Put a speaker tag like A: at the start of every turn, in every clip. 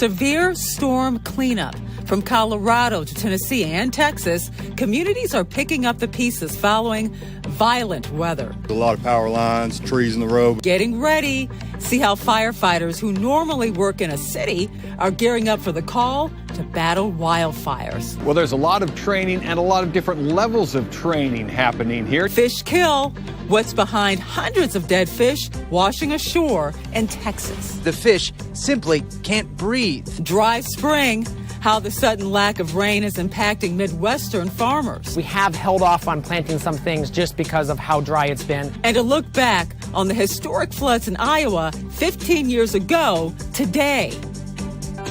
A: Severe storm cleanup. From Colorado to Tennessee and Texas, communities are picking up the pieces following violent weather.
B: A lot of power lines, trees in the road.
A: Getting ready. See how firefighters who normally work in a city are gearing up for the call to battle wildfires.
C: Well, there's a lot of training and a lot of different levels of training happening here.
A: Fishkill. What's behind hundreds of dead fish washing ashore in Texas?
D: The fish simply can't breathe.
A: Dry spring. How the sudden lack of rain is impacting Midwestern farmers.
E: We have held off on planting some things just because of how dry it's been.
A: And a look back on the historic floods in Iowa 15 years ago today.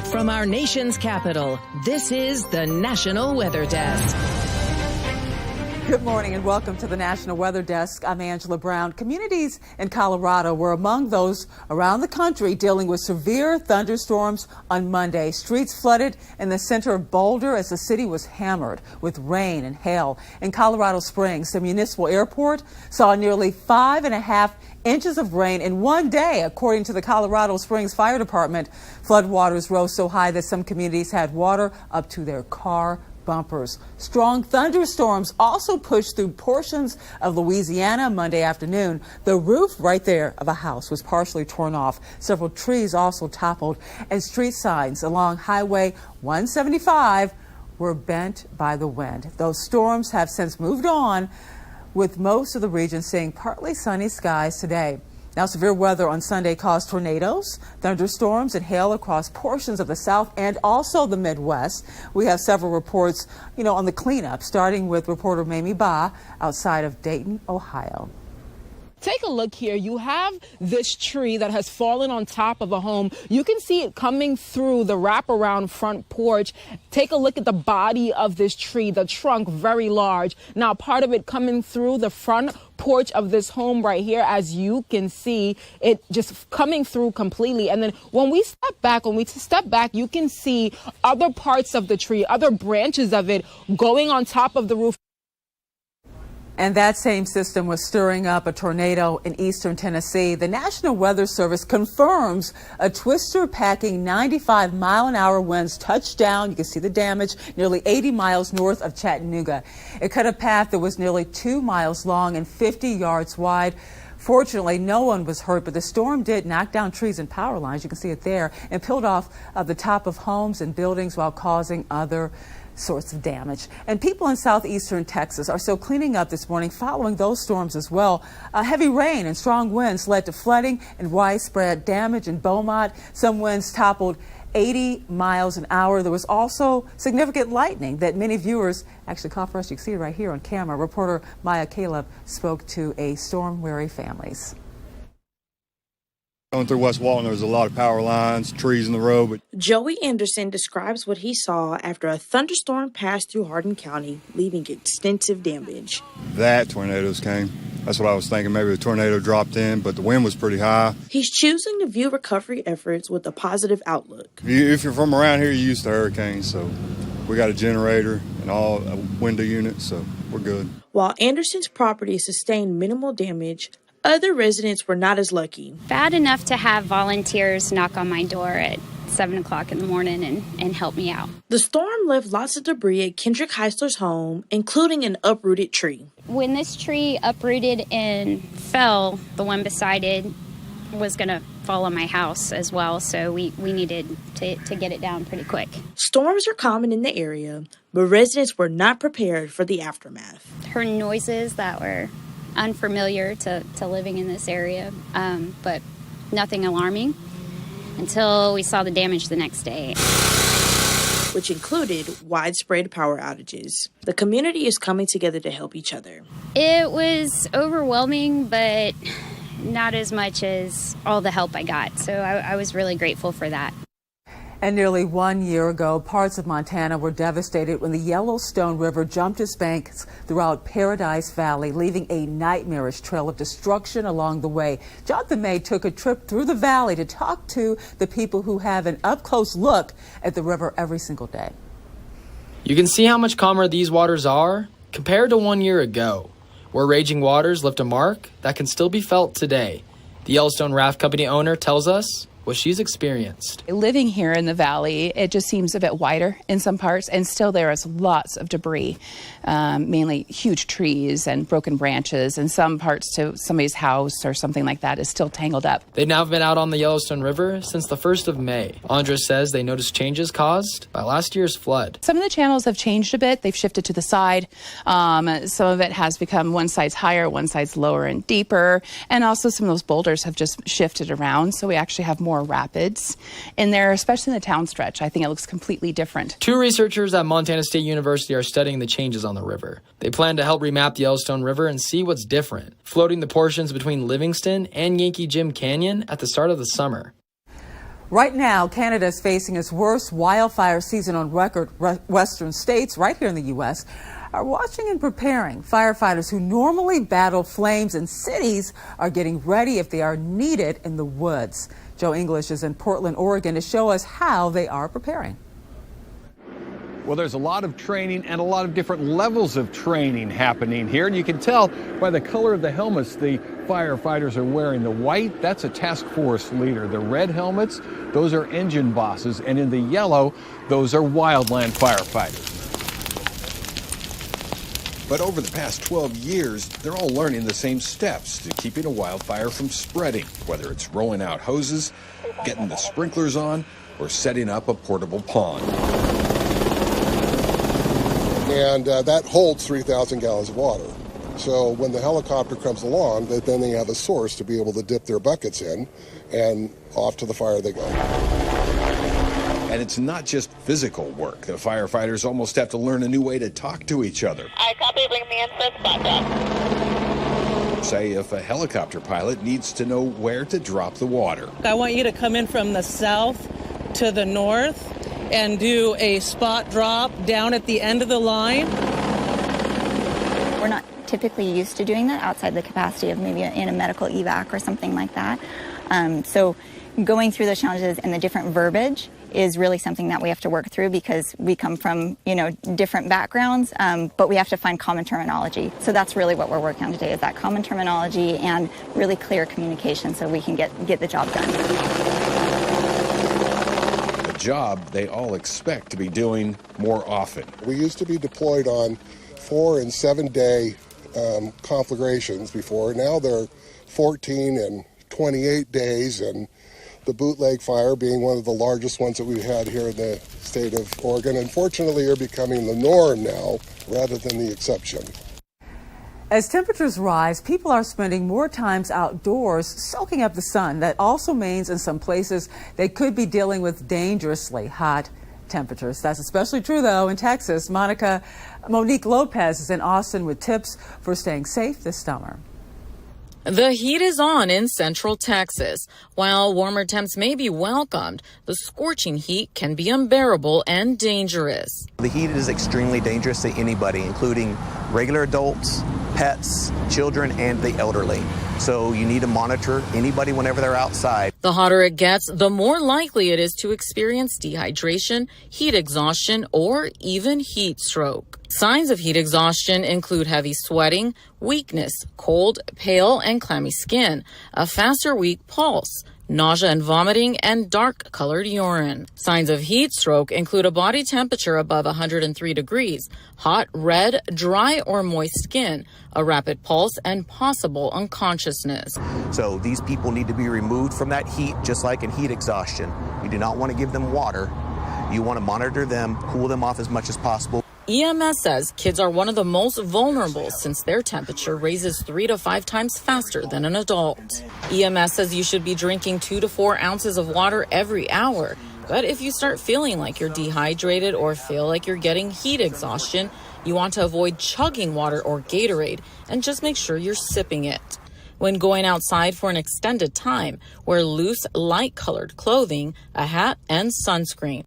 F: From our nation's capital, this is the National Weather Desk.
A: Good morning and welcome to the National Weather Desk. I'm Angela Brown. Communities in Colorado were among those around the country dealing with severe thunderstorms on Monday. Streets flooded in the center of Boulder as the city was hammered with rain and hail. In Colorado Springs, the municipal airport saw nearly 5.5 inches of rain in one day, according to the Colorado Springs Fire Department. Floodwaters rose so high that some communities had water up to their car bumpers. Strong thunderstorms also pushed through portions of Louisiana Monday afternoon. The roof right there of a house was partially torn off. Several trees also toppled, and street signs along Highway 175 were bent by the wind. Those storms have since moved on, with most of the region seeing partly sunny skies today. Now, severe weather on Sunday caused tornadoes, thunderstorms, and hail across portions of the South and also the Midwest. We have several reports, on the cleanup, starting with reporter Mamie Ba outside of Dayton, Ohio.
G: Take a look here. You have this tree that has fallen on top of a home. You can see it coming through the wraparound front porch. Take a look at the body of this tree, the trunk very large. Now, part of it coming through the front porch of this home right here, as you can see, it just coming through completely. And then when we step back, you can see other parts of the tree, other branches of it going on top of the roof.
A: And that same system was stirring up a tornado in eastern Tennessee. The National Weather Service confirms a twister packing 95-mile-an-hour winds touched down. You can see the damage nearly 80 miles north of Chattanooga. It cut a path that was nearly 2 miles long and 50 yards wide. Fortunately, no one was hurt, but the storm did knock down trees and power lines. You can see it there, and peeled off the top of homes and buildings while causing other sorts of damage. And people in southeastern Texas are still cleaning up this morning following those storms as well. Heavy rain and strong winds led to flooding and widespread damage in Beaumont. Some winds toppled 80 miles an hour. There was also significant lightning that many viewers actually caught for us. You can see it right here on camera. Reporter Maya Caleb spoke to a storm-weary families.
B: Going through West Walton, there was a lot of power lines, trees in the road. But
H: Joey Anderson describes what he saw after a thunderstorm passed through Hardin County, leaving extensive damage.
B: that tornadoes came. That's what I was thinking. Maybe the tornado dropped in, but the wind was pretty high.
H: He's choosing to view recovery efforts with a positive outlook.
B: If you're from around here, you're used to hurricanes, so we got a generator and all a window unit, so we're good.
H: While Anderson's property sustained minimal damage, other residents were not as lucky.
I: Bad enough to have volunteers knock on my door at 7 o'clock in the morning and help me out.
H: The storm left lots of debris at Kendrick Heisler's home, including an uprooted tree.
I: When this tree uprooted and fell, the one beside it was going to fall on my house as well, so we needed to get it down pretty quick.
H: Storms are common in the area, but residents were not prepared for the aftermath.
I: Heard noises that were unfamiliar to living in this area, but nothing alarming until we saw the damage the next day,
H: which included widespread power outages. The community is coming together to help each other.
I: It was overwhelming, but not as much as all the help I got, so I was really grateful for that.
A: And nearly 1 year ago, parts of Montana were devastated when the Yellowstone River jumped its banks throughout Paradise Valley, leaving a nightmarish trail of destruction along the way. Jonathan May took a trip through the valley to talk to the people who have an up-close look at the river every single day.
J: You can see how much calmer these waters are compared to 1 year ago, where raging waters left a mark that can still be felt today. The Yellowstone Raft Company owner tells us what she's experienced.
K: Living here in the valley, it just seems a bit wider in some parts, and still there is lots of debris, mainly huge trees and broken branches, and some parts to somebody's house or something like that is still tangled up.
J: They've now been out on the Yellowstone River since the 1st of May. Andra says they noticed changes caused by last year's flood.
K: Some of the channels have changed a bit. They've shifted to the side. Some of it has become one side's higher, one side's lower and deeper, and also some of those boulders have just shifted around, so we actually have more rapids in there, especially in the town stretch. I think it looks completely different.
J: 2 researchers at Montana State University are studying the changes on the river. They plan to help remap the Yellowstone River and see what's different, floating the portions between Livingston and Yankee Jim Canyon at the start of the summer.
A: Right now, Canada is facing its worst wildfire season on record. Western states, right here in the U.S., are watching and preparing. Firefighters who normally battle flames in cities are getting ready if they are needed in the woods. Joe English is in Portland, Oregon to show us how they are preparing.
C: Well, there's a lot of training and a lot of different levels of training happening here. And you can tell by the color of the helmets the firefighters are wearing. The white, that's a task force leader. The red helmets, those are engine bosses. And in the yellow, those are wildland firefighters.
L: But over the past 12 years, they're all learning the same steps to keeping a wildfire from spreading, whether it's rolling out hoses, getting the sprinklers on, or setting up a portable pond.
M: And that holds 3,000 gallons of water. So when the helicopter comes along, then they have a source to be able to dip their buckets in, and off to the fire they go.
L: And it's not just physical work. The firefighters almost have to learn a new way to talk to each other.
N: I copy, bring me in, set spot down.
L: Say if a helicopter pilot needs to know where to drop the water.
O: I want you to come in from the south to the north and do a spot drop down at the end of the line.
P: We're not typically used to doing that outside the capacity of maybe in a medical evac or something like that. So going through those challenges and the different verbiage is really something that we have to work through because we come from, different backgrounds, but we have to find common terminology. So that's really what we're working on today is that common terminology and really clear communication so we can get the job done.
L: A job they all expect to be doing more often.
M: We used to be deployed on 4 and 7 day conflagrations before. Now they're 14 and 28 days, and the bootleg fire being one of the largest ones that we've had here in the state of Oregon. Unfortunately, are becoming the norm now rather than the exception.
A: As temperatures rise, people are spending more times outdoors soaking up the sun. That also means in some places they could be dealing with dangerously hot temperatures. That's especially true, though, in Texas. Monique Lopez is in Austin with tips for staying safe this summer.
Q: The heat is on in central Texas. While warmer temps may be welcomed, the scorching heat can be unbearable and dangerous.
R: The heat is extremely dangerous to anybody, including regular adults, pets, children, and the elderly. So you need to monitor anybody whenever they're outside.
Q: The hotter it gets, the more likely it is to experience dehydration, heat exhaustion, or even heat stroke. Signs of heat exhaustion include heavy sweating, weakness, cold, pale, and clammy skin, a fast or weak pulse, nausea and vomiting, and dark-colored urine. Signs of heat stroke include a body temperature above 103 degrees, hot, red, dry, or moist skin, a rapid pulse, and possible unconsciousness.
R: So these people need to be removed from that heat, just like in heat exhaustion. You do not want to give them water. You want to monitor them, cool them off as much as possible.
Q: EMS says kids are one of the most vulnerable since their temperature raises 3 to 5 times faster than an adult. EMS says you should be drinking 2 to 4 ounces of water every hour. But if you start feeling like you're dehydrated or feel like you're getting heat exhaustion, you want to avoid chugging water or Gatorade and just make sure you're sipping it. When going outside for an extended time, wear loose, light-colored clothing, a hat, and sunscreen.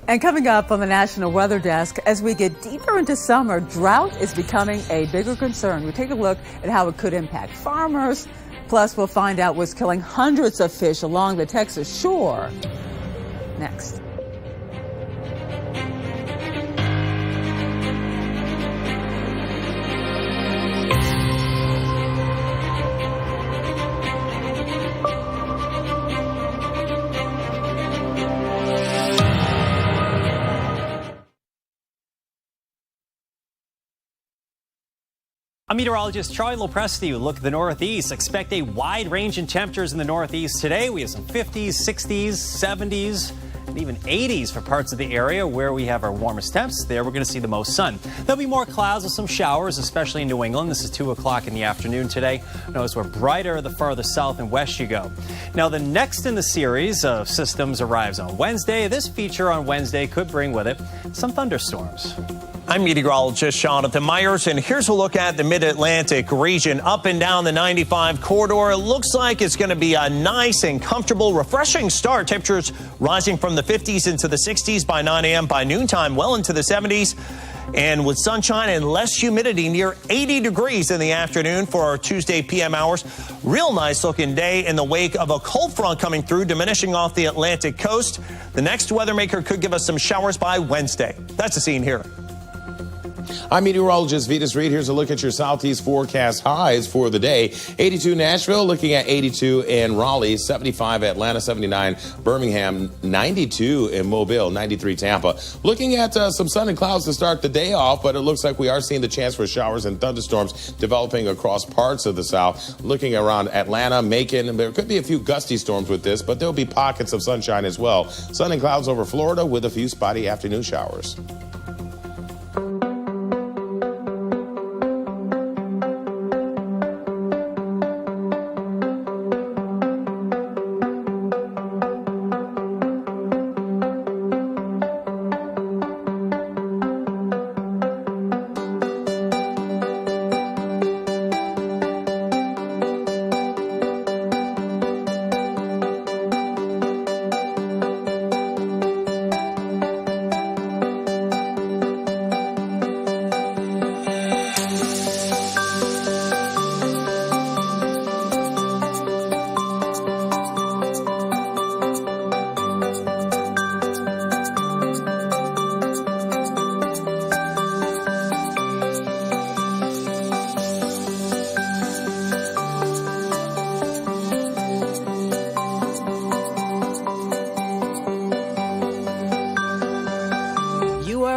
A: And coming up on the National Weather Desk, as we get deeper into summer, drought is becoming a bigger concern. We take a look at how it could impact farmers. Plus, we'll find out what's killing hundreds of fish along the Texas shore. Next.
S: I'm meteorologist Charlie Lopresti. Look at the Northeast. Expect a wide range in temperatures in the Northeast today. We have some 50s, 60s, 70s, and even 80s for parts of the area where we have our warmest temps. There we're going to see the most sun. There'll be more clouds with some showers, especially in New England. This is 2 o'clock in the afternoon today. Notice we're brighter the farther south and west you go. Now, the next in the series of systems arrives on Wednesday. This feature on Wednesday could bring with it some thunderstorms.
T: I'm meteorologist Jonathan Myers, and here's a look at the mid-Atlantic region. Up and down the 95 corridor, it looks like it's going to be a nice and comfortable, refreshing start. Temperatures rising from the 50s into the 60s by 9 a.m. By noontime, well into the 70s. And with sunshine and less humidity, near 80 degrees in the afternoon for our Tuesday PM hours. Real nice looking day in the wake of a cold front coming through, diminishing off the Atlantic coast. The next weather maker could give us some showers by Wednesday. That's the scene here.
U: I'm meteorologist Vitas Reed. Here's a look at your southeast forecast highs for the day. 82 Nashville, looking at 82 in Raleigh, 75 Atlanta, 79 Birmingham, 92 in Mobile, 93 Tampa. Looking at some sun and clouds to start the day off, but it looks like we are seeing the chance for showers and thunderstorms developing across parts of the south. Looking around Atlanta, Macon, there could be a few gusty storms with this, but there'll be pockets of sunshine as well. Sun and clouds over Florida with a few spotty afternoon showers.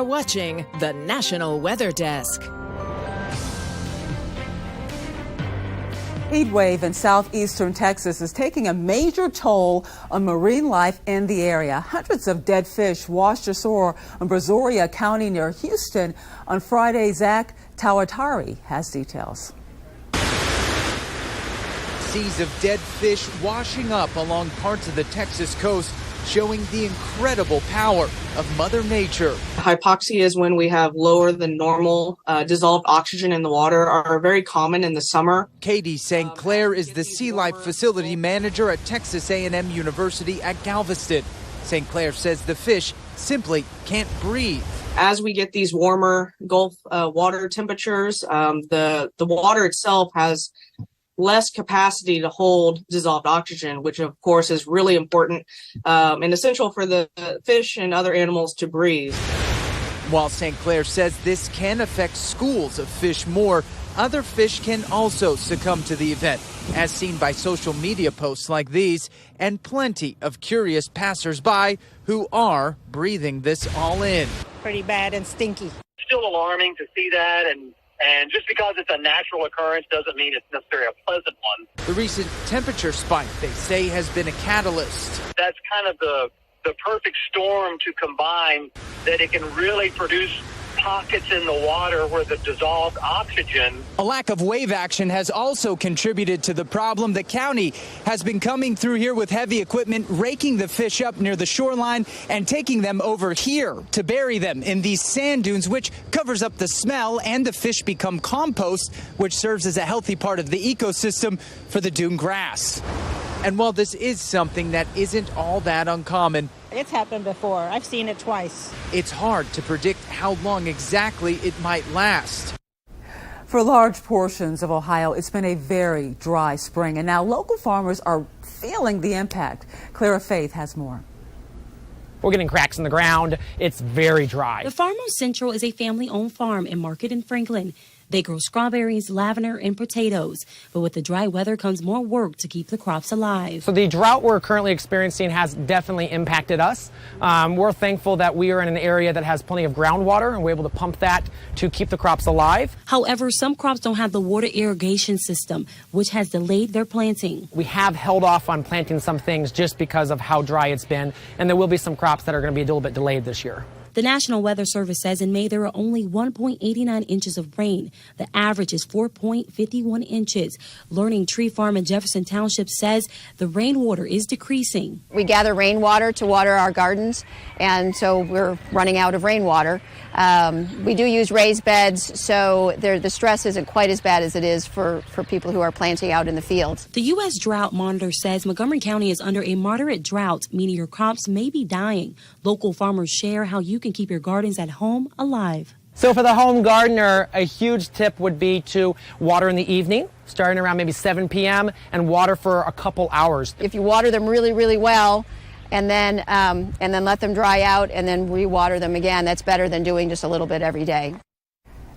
F: Watching the National Weather Desk.
A: Heat wave in southeastern Texas is taking a major toll on marine life in the area. Hundreds of dead fish washed ashore on Brazoria County near Houston on Friday. Zach Tawatari has details.
D: Seas of dead fish washing up along parts of the Texas coast, showing the incredible power of Mother Nature.
V: Hypoxia is when we have lower than normal dissolved oxygen in the water, are very common in the summer.
D: Katie St. Clair is the Sea Life Facility Manager at Texas A&M University at Galveston. St. Clair says the fish simply can't breathe.
V: As we get these warmer Gulf water temperatures, the water itself has less capacity to hold dissolved oxygen, which of course is really important and essential for the fish and other animals to breathe.
D: While St. Clair says this can affect schools of fish more, other fish can also succumb to the event, as seen by social media posts like these and plenty of curious passersby who are breathing this all in.
W: Pretty bad and stinky.
X: Still alarming to see that, and just because it's a natural occurrence doesn't mean it's necessarily a pleasant one.
D: The recent temperature spike, they say, has been a catalyst.
X: That's kind of the perfect storm to combine, that it can really produce pockets in the water where the dissolved oxygen.
D: A lack of wave action has also contributed to the problem. The county has been coming through here with heavy equipment, raking the fish up near the shoreline and taking them over here to bury them in these sand dunes, which covers up the smell, and the fish become compost, which serves as a healthy part of the ecosystem for the dune grass. And while this is something that isn't all that uncommon,
W: it's happened before. I've seen it twice.
D: It's hard to predict how long exactly it might last.
A: For large portions of Ohio, it's been a very dry spring, and now local farmers are feeling the impact. Clara Faith has more.
E: We're getting cracks in the ground. It's very dry.
Y: The Farm on Central is a family-owned farm and market in Franklin.
B: They grow strawberries, lavender, and potatoes. But with the dry weather comes more work to keep the crops alive.
E: So the drought we're currently experiencing has definitely impacted us. We're thankful that we are in an area that has plenty of groundwater, and we're able to pump that to keep the crops alive.
B: However, some crops don't have the water irrigation system, which has delayed their planting.
E: We have held off on planting some things just because of how dry it's been, and there will be some crops that are going to be a little bit delayed this year.
B: The National Weather Service says in May there were only 1.89 inches of rain. The average is 4.51 inches. Learning Tree Farm in Jefferson Township says the rainwater is decreasing.
G: We gather rainwater to water our gardens, and so we're running out of rainwater. We do use raised beds, so the stress isn't quite as bad as it is for people who are planting out in the fields.
B: The U.S. Drought Monitor says Montgomery County is under a moderate drought, meaning your crops may be dying. Local farmers share how you can keep your gardens at home alive.
E: So for the home gardener, a huge tip would be to water in the evening, starting around maybe 7 p.m., and water for a couple hours.
G: If you water them really, really well, and then let them dry out and then re-water them again, that's better than doing just a little bit every day.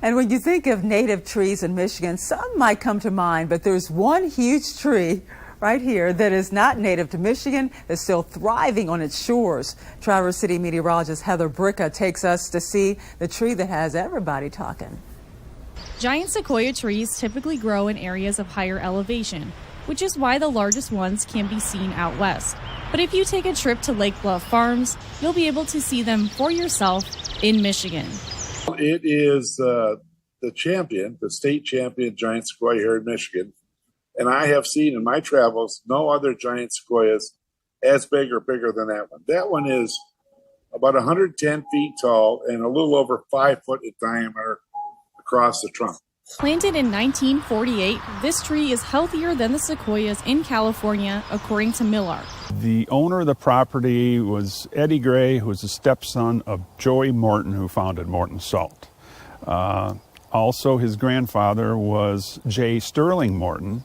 A: And when you think of native trees in Michigan, some might come to mind, but there's one huge tree right here that is not native to Michigan, that's still thriving on its shores. Traverse City meteorologist Heather Bricka takes us to see the tree that has everybody talking.
H: Giant sequoia trees typically grow in areas of higher elevation, which is why the largest ones can be seen out west. But if you take a trip to Lake Bluff Farms, you'll be able to see them for yourself in Michigan.
I: It is the state champion giant sequoia here in Michigan. And I have seen in my travels no other giant sequoias as big or bigger than that one. That one is about 110 feet tall and a little over 5 foot in diameter across the trunk.
H: Planted in 1948, this tree is healthier than the sequoias in California, according to Millard.
Y: The owner of the property was Eddie Gray, who was the stepson of Joey Morton, who founded Morton Salt. Also, his grandfather was J. Sterling Morton,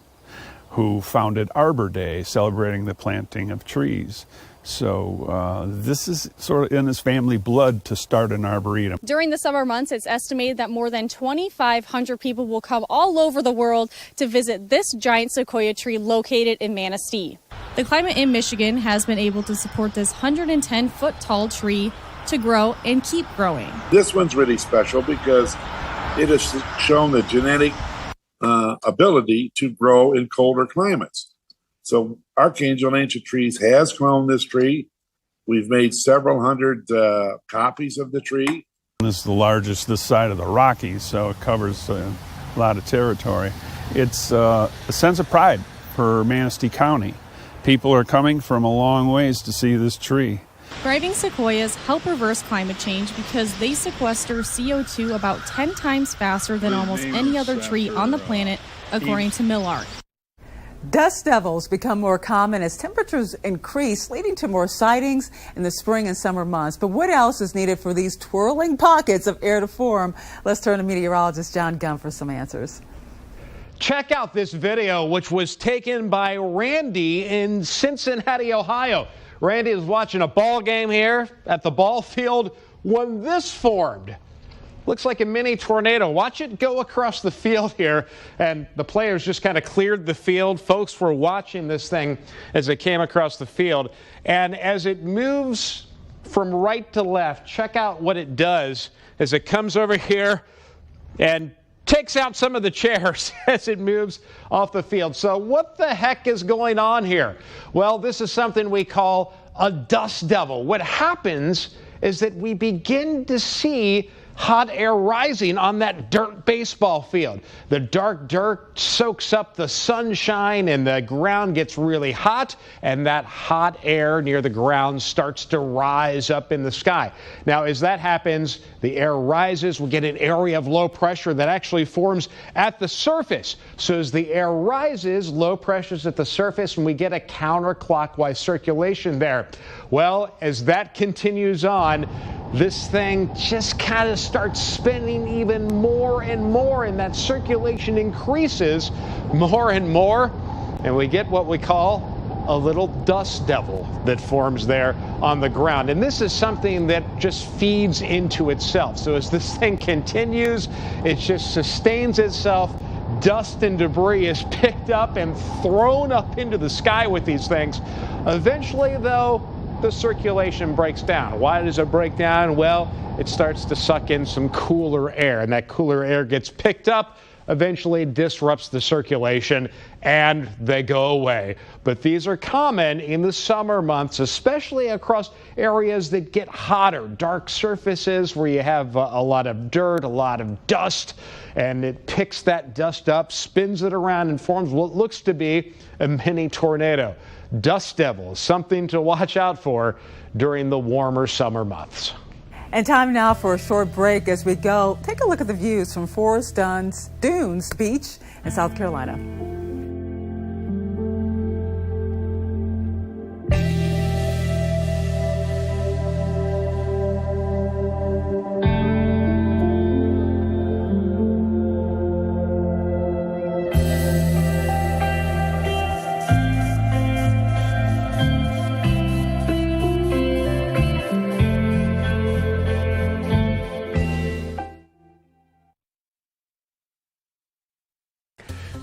Y: who founded Arbor Day, celebrating the planting of trees. So this is sort of in his family blood to start an arboretum.
H: During the summer months, it's estimated that more than 2,500 people will come all over the world to visit this giant sequoia tree located in Manistee. The climate in Michigan has been able to support this 110-foot tall tree to grow and keep growing.
I: This one's really special because it has shown the genetic ability to grow in colder climates. So Archangel Ancient Trees has cloned this tree. We've made several hundred copies of the tree.
Y: This is the largest this side of the Rockies, so it covers a lot of territory. It's a sense of pride for Manistee County. People are coming from a long ways to see this tree.
H: Thriving sequoias help reverse climate change because they sequester CO2 about 10 times faster than almost any other tree on the planet, according to Millard.
A: Dust devils become more common as temperatures increase, leading to more sightings in the spring and summer months. But what else is needed for these twirling pockets of air to form? Let's turn to meteorologist John Gunn for some answers.
Z: Check out this video, which was taken by Randy in Cincinnati, Ohio. Randy is watching a ball game here at the ball field when this formed. Looks like a mini tornado. Watch it go across the field here, and the players just kind of cleared the field. Folks were watching this thing as it came across the field, and as it moves from right to left, check out what it does as it comes over here and takes out some of the chairs as it moves off the field. So what the heck is going on here? Well, this is something we call a dust devil. What happens is that we begin to see hot air rising on that dirt baseball field. The dark dirt soaks up the sunshine and the ground gets really hot, and that hot air near the ground starts to rise up in the sky. Now, as that happens, the air rises, we get an area of low pressure that actually forms at the surface. So as the air rises, low pressure's at the surface, and we get a counterclockwise circulation there. Well, as that continues on, this thing just kind of starts spinning even more and more, and that circulation increases more and more, and we get what we call a little dust devil that forms there on the ground. And this is something that just feeds into itself. So as this thing continues, it just sustains itself. Dust and debris is picked up and thrown up into the sky with these things. Eventually, though, the circulation breaks down. Why does it break down? Well, it starts to suck in some cooler air, and that cooler air gets picked up, eventually disrupts the circulation, and they go away. But these are common in the summer months, especially across areas that get hotter, dark surfaces where you have a lot of dirt, a lot of dust, and it picks that dust up, spins it around, and forms what looks to be a mini tornado. Dust devil is something to watch out for during the warmer summer months.
A: And time now for a short break as we go take a look at the views from Forest Dunes Beach in South Carolina.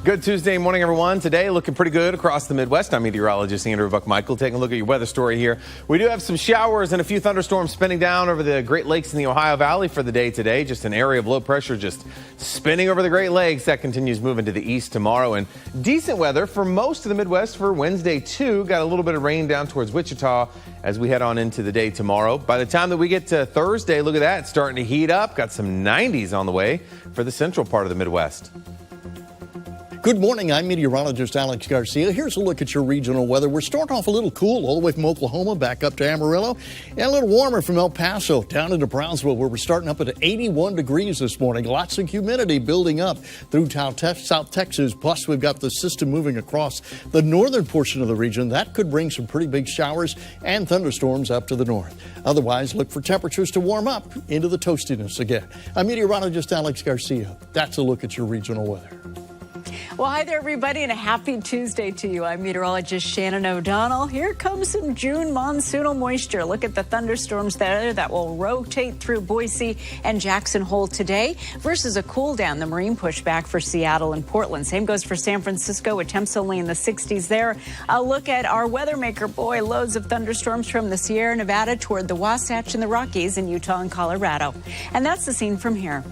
U: Good Tuesday morning, everyone. Today, looking pretty good across the Midwest. I'm meteorologist Andrew Buckmichael taking a look at your weather story here. We do have some showers and a few thunderstorms spinning down over the Great Lakes in the Ohio Valley for the day today. Just an area of low pressure just spinning over the Great Lakes. That continues moving to the east tomorrow. And decent weather for most of the Midwest for Wednesday, too. Got a little bit of rain down towards Wichita as we head on into the day tomorrow. By the time that we get to Thursday, look at that. It's starting to heat up. Got some 90s on the way for the central part of the Midwest.
C: Good morning. I'm meteorologist Alex Garcia. Here's a look at your regional weather. We're starting off a little cool all the way from Oklahoma back up to Amarillo, and a little warmer from El Paso down into Brownsville, where we're starting up at 81 degrees this morning. Lots of humidity building up through South Texas. Plus, we've got the system moving across the northern portion of the region. That could bring some pretty big showers and thunderstorms up to the north. Otherwise, look for temperatures to warm up into the toastiness again. I'm meteorologist Alex Garcia. That's a look at your regional weather.
J: Well, hi there, everybody, and a happy Tuesday to you. I'm meteorologist Shannon O'Donnell. Here comes some June monsoonal moisture. Look at the thunderstorms there that will rotate through Boise and Jackson Hole today versus a cool down, the marine pushback for Seattle and Portland. Same goes for San Francisco with temps only in the 60s there. A look at our weather maker. Boy, loads of thunderstorms from the Sierra Nevada toward the Wasatch and the Rockies in Utah and Colorado. And that's the scene from here.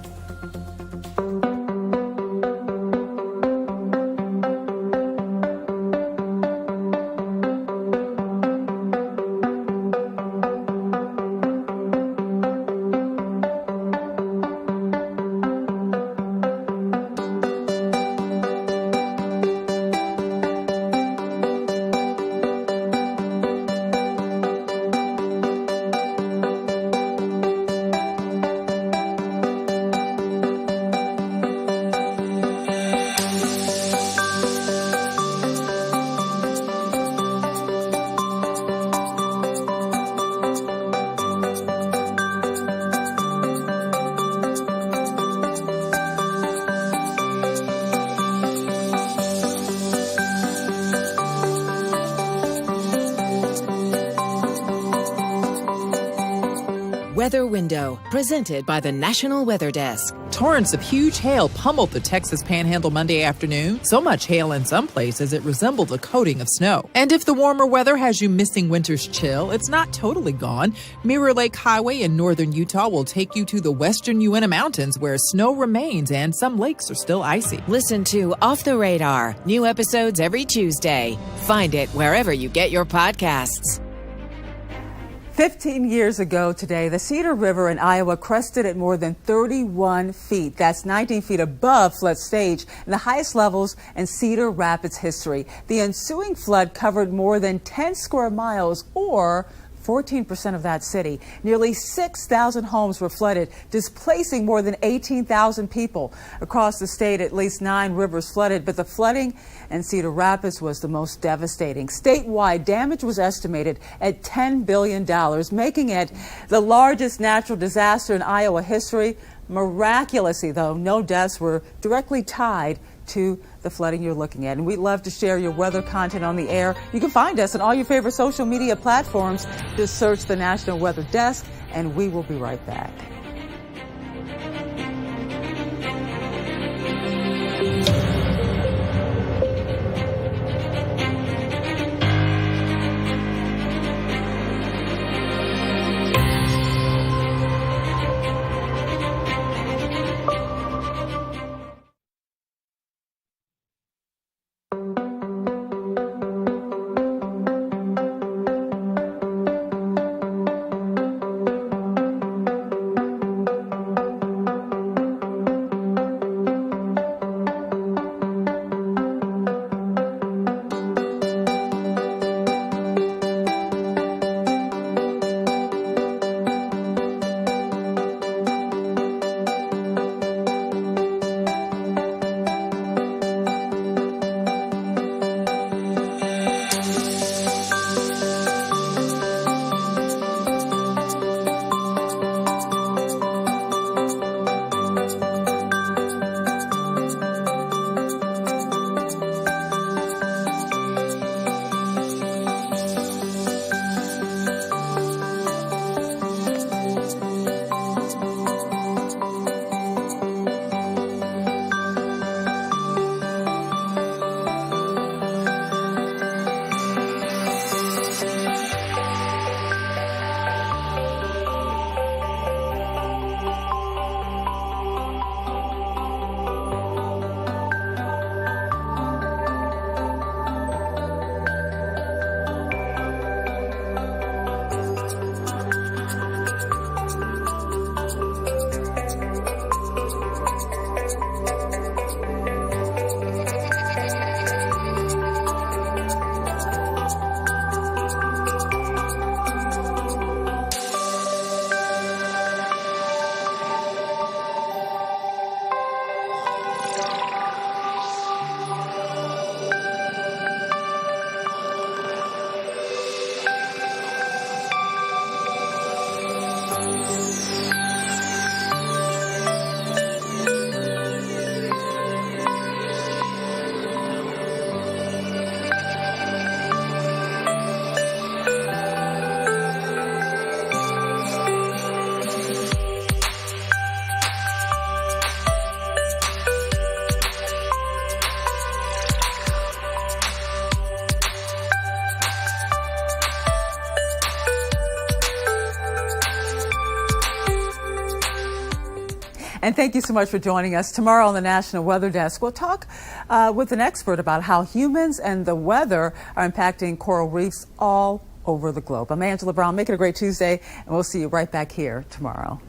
F: Weather Window, presented by the National Weather Desk.
K: Torrents of huge hail pummeled the Texas Panhandle Monday afternoon. So much hail in some places it resembled a coating of snow. And if the warmer weather has you missing winter's chill, it's not totally gone. Mirror Lake Highway in northern Utah will take you to the western Uinta Mountains, where snow remains and some lakes are still icy.
F: Listen to Off the Radar. New episodes every Tuesday. Find it wherever you get your podcasts.
A: 15 years ago today, the Cedar River in Iowa crested at more than 31 feet. That's 19 feet above flood stage and the highest levels in Cedar Rapids history. The ensuing flood covered more than 10 square miles, or 14% of that city. Nearly 6,000 homes were flooded, displacing more than 18,000 people. Across the state, at least 9 rivers flooded, but the flooding in Cedar Rapids was the most devastating. Statewide damage was estimated at $10 billion, making it the largest natural disaster in Iowa history. Miraculously, though, no deaths were directly tied to the flooding you're looking at. And we'd love to share your weather content on the air. You can find us on all your favorite social media platforms. Just search the National Weather Desk, and we will be right back. And thank you so much for joining us. Tomorrow on the National Weather Desk, we'll talk with an expert about how humans and the weather are impacting coral reefs all over the globe. I'm Angela Brown. Make it a great Tuesday, and we'll see you right back here tomorrow.